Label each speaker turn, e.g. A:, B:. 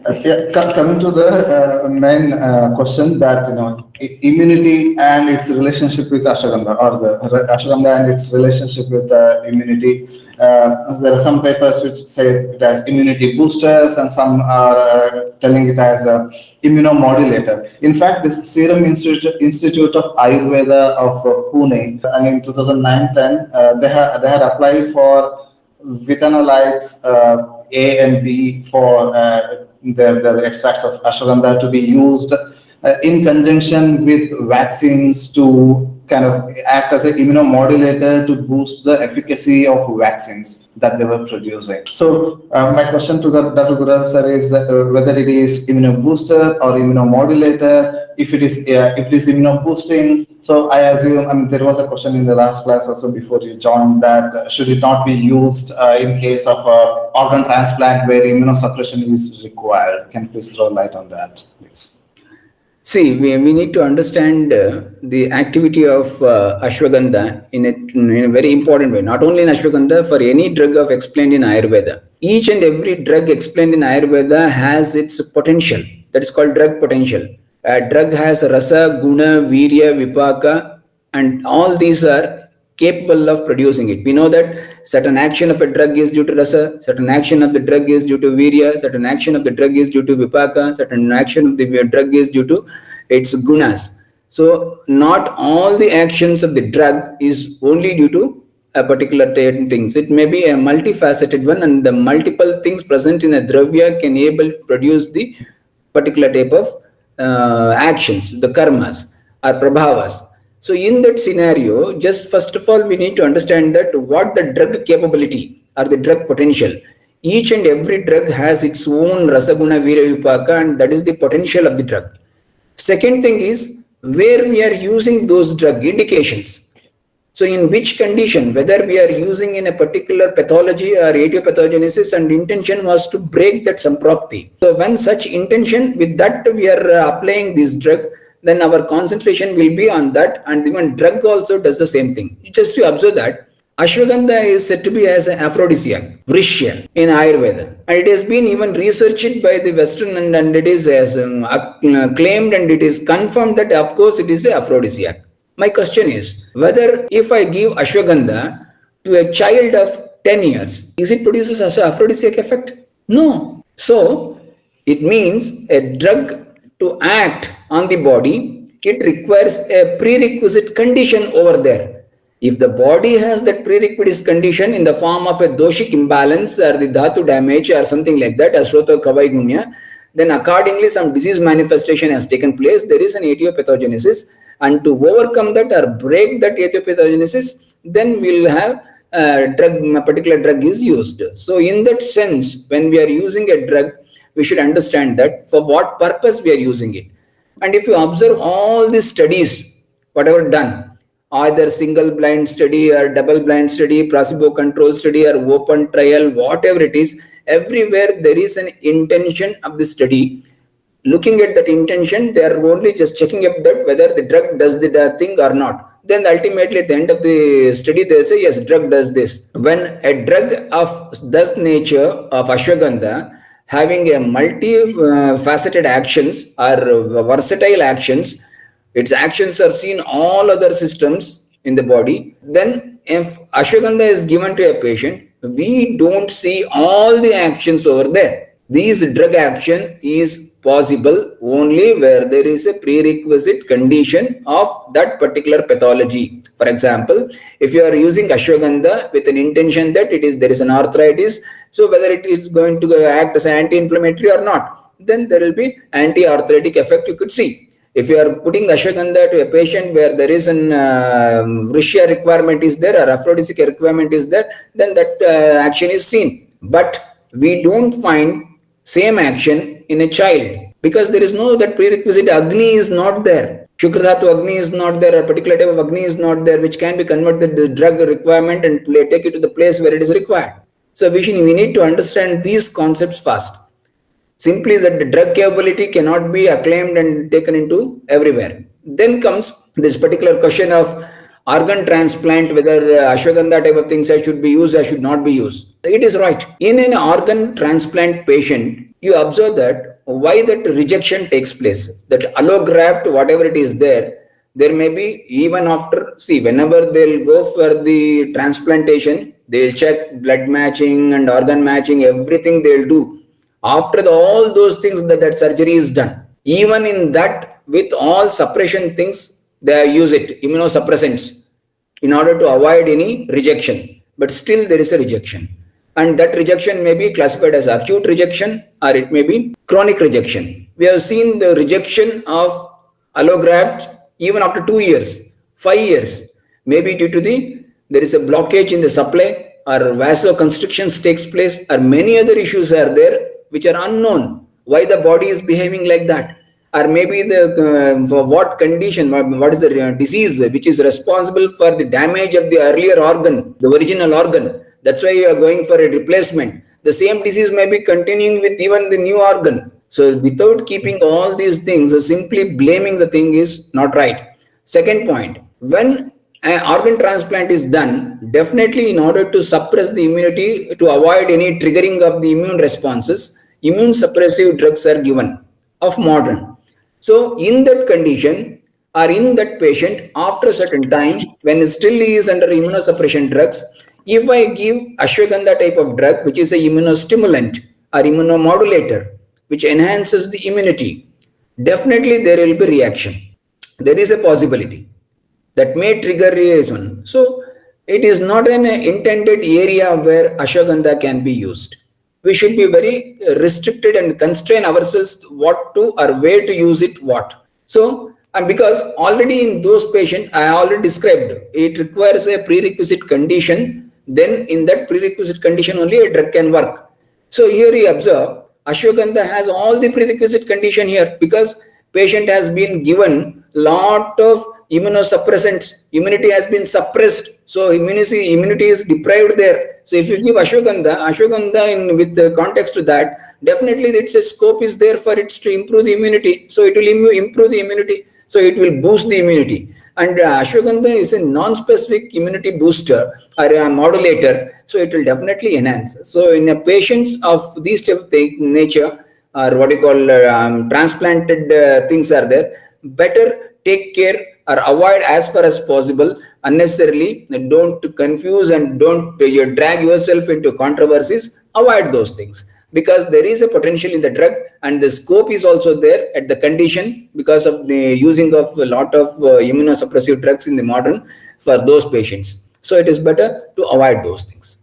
A: Coming to the main question that immunity and its relationship with ashwagandha, or the ashwagandha and its relationship with immunity. There are some papers which say it as immunity boosters, and some are telling it as a immunomodulator. In fact, this Serum Institute of Ayurveda of Pune, and in 2009-10, they had applied for vithanolides A and B for their extracts of ashwagandha to be used in conjunction with vaccines to kind of act as an immunomodulator to boost the efficacy of vaccines that they were producing. So my question to Dr. Guraj sir is whether it is immunobooster or immunomodulator. If it is immunoboosting, so I assume, I mean, there was a question in the last class also before you joined that should it not be used in case of organ transplant where immunosuppression is required? Can you please throw light on that, please?
B: See, we need to understand the activity of ashwagandha in a very important way. Not only in ashwagandha, for any drug of explained in Ayurveda. Each and every drug explained in Ayurveda has its potential. That is called drug potential. A drug has rasa, guna, virya, vipaka, and all these are capable of producing it. We know that certain action of a drug is due to rasa, certain action of the drug is due to virya, certain action of the drug is due to vipaka, certain action of the drug is due to its gunas. So not all the actions of the drug is only due to a particular things. It may be a multifaceted one, and the multiple things present in a dravya can able to produce the particular type of actions, the karmas or prabhavas. So in that scenario, just first of all, we need to understand that what the drug capability or the drug potential. Each and every drug has its own rasaguna, virya, vipaka, and that is the potential of the drug. Second thing is where we are using those drug indications. So in which condition, whether we are using in a particular pathology or etiopathogenesis, and intention was to break that samprapti. So when such intention, with that we are applying this drug, then our concentration will be on that, and even drug also does the same thing. Just to observe that ashwagandha is said to be as an aphrodisiac, vrishya in Ayurveda, and it has been even researched by the Western, and it is as claimed, and it is confirmed that of course it is an aphrodisiac. My question is whether if I give ashwagandha to a child of 10 years, is it produces as an aphrodisiac effect? No. So it means a drug to act on the body, it requires a prerequisite condition over there. If the body has that prerequisite condition in the form of a doshic imbalance or the dhatu damage or something like that, ashrota kavai gunya, then accordingly some disease manifestation has taken place. There is an etiopathogenesis, and to overcome that or break that etiopathogenesis, then we'll have a particular drug is used. So in that sense, when we are using a drug, we should understand that for what purpose we are using it. And if you observe all these studies, whatever done, either single blind study or double blind study, placebo control study or open trial, whatever it is, everywhere there is an intention of the study. Looking at that intention, they are only just checking up that whether the drug does the thing or not. Then ultimately at the end of the study, they say, yes, drug does this. When a drug of this nature of ashwagandha, having a multi-faceted actions or versatile actions, its actions are seen all other systems in the body. Then if ashwagandha is given to a patient, we don't see all the actions over there. These drug action is possible only where there is a prerequisite condition of that particular pathology. For example, if you are using ashwagandha with an intention that there is an arthritis, so whether it is going to act as anti-inflammatory or not, then there will be anti-arthritic effect you could see. If you are putting ashwagandha to a patient where there is an vrishya requirement is there or aphrodisiac requirement is there, then that action is seen. But we don't find same action in a child because there is no that prerequisite agni is not there. Shukradhatu agni is not there, a particular type of agni is not there, which can be converted the drug requirement and take it to the place where it is required. So we need to understand these concepts first. Simply that the drug capability cannot be acclaimed and taken into everywhere. Then comes this particular question of organ transplant, whether ashwagandha type of things should be used or should not be used. It is right. In an organ transplant patient, you observe that why that rejection takes place. That allograft, whatever it is there may be, even after, see, whenever they'll go for the transplantation, they'll check blood matching and organ matching, everything they'll do. After all those things, that surgery is done. Even in that, with all suppression things, they use it, immunosuppressants, in order to avoid any rejection. But still there is a rejection. And that rejection may be classified as acute rejection, or it may be chronic rejection. We have seen the rejection of allografts even after 2 years, 5 years, maybe due to there is a blockage in the supply, or vasoconstrictions takes place, or many other issues are there which are unknown, why the body is behaving like that, or maybe for what condition, what is the disease which is responsible for the damage of the earlier organ, the original organ. That's why you are going for a replacement. The same disease may be continuing with even the new organ. So without keeping all these things, simply blaming the thing is not right. Second point, when an organ transplant is done, definitely in order to suppress the immunity, to avoid any triggering of the immune responses, immune suppressive drugs are given of modern. So in that condition, or in that patient, after a certain time, when still he is under immunosuppression drugs, if I give Ashwagandha type of drug, which is a immunostimulant or immunomodulator, which enhances the immunity, definitely there will be reaction. There is a possibility that may trigger reaction. So it is not an intended area where Ashwagandha can be used. We should be very restricted and constrain ourselves what to or where to use it, what. So, and because already in those patients, I already described, it requires a prerequisite condition. Then in that prerequisite condition only a drug can work. So here you observe, Ashwagandha has all the prerequisite condition here, because patient has been given lot of immunosuppressants, immunity has been suppressed, so immunity is deprived there. So if you give Ashwagandha with the context to that, definitely it's a scope is there for it to improve the immunity. So it will improve the immunity. So it will boost the immunity. And Ashwagandha is a non-specific immunity booster or a modulator, so it will definitely enhance. So in a patients of these type of nature, or what you call transplanted things are there, better take care or avoid as far as possible unnecessarily. Don't confuse and don't drag yourself into controversies. Avoid those things, because there is a potential in the drug, and the scope is also there at the condition, because of the using of a lot of immunosuppressive drugs in the modern for those patients. So it is better to avoid those things.